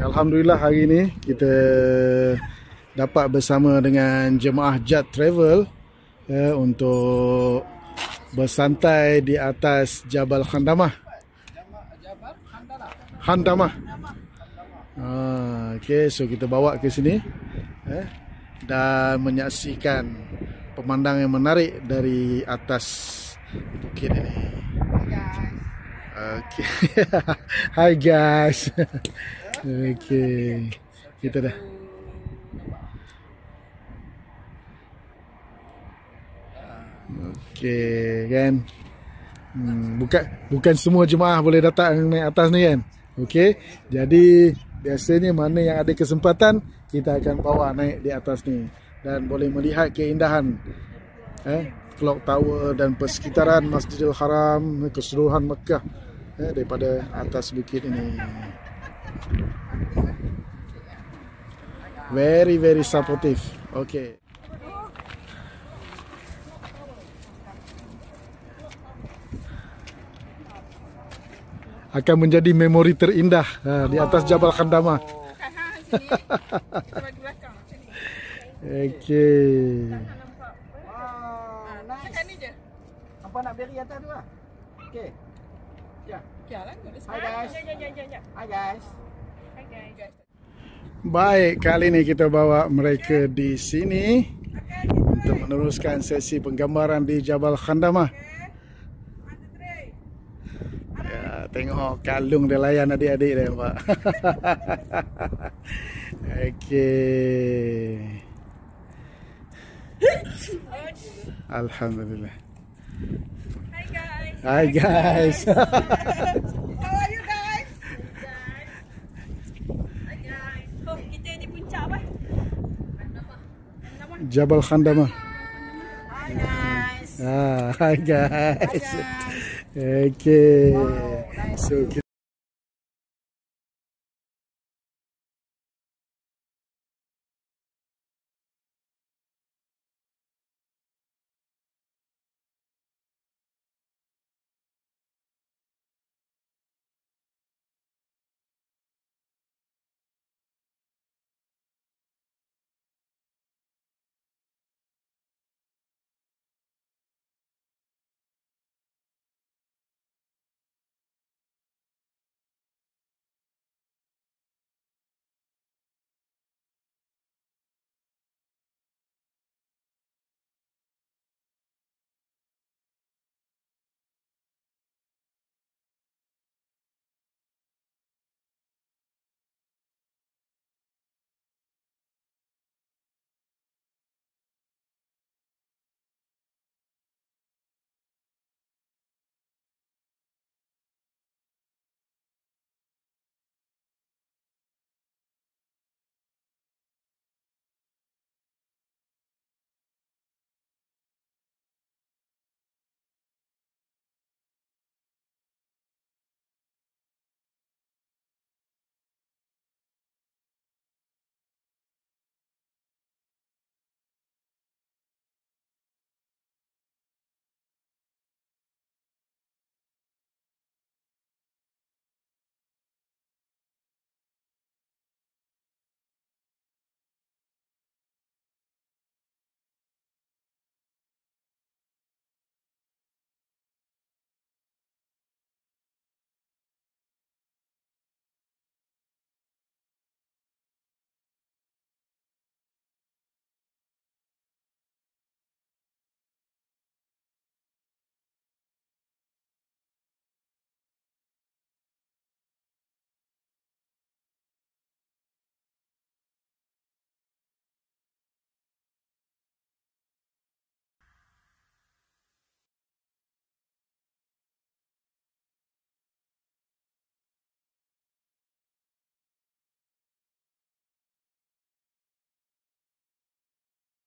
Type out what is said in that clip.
Alhamdulillah hari ini kita dapat bersama dengan jemaah Jad Travel untuk bersantai di atas Jabal Khandamah. Okey, so kita bawa ke sini dan menyaksikan pemandangan yang menarik dari atas bukit ini. Okay. Hi guys. Okay, kita dah. Okay kan. Bukan semua jemaah boleh datang naik atas ni kan. Okay, jadi biasanya mana yang ada kesempatan kita akan bawa naik di atas ni dan boleh melihat keindahan Clock Tower dan persekitaran Masjidil Haram, keseluruhan Mekah daripada atas bukit ini. Very supportive. Okay. Akan menjadi memori terindah di atas Jabal Khandamah. Okay. Apa nak beri atas tu lah. Okay. Ya. Hi guys. Hi guys. Baik, kali ini kita bawa mereka di sini untuk meneruskan sesi penggambaran di Jabal Khandamah. Ya, tengok kalung dia layan adik-adik dia, Pak. Okey. Alhamdulillah. Hi guys. How are you guys? Hi guys. Oh, kita di puncak apa? Jabal Khandamah. Hi guys. Hi guys. Okay. So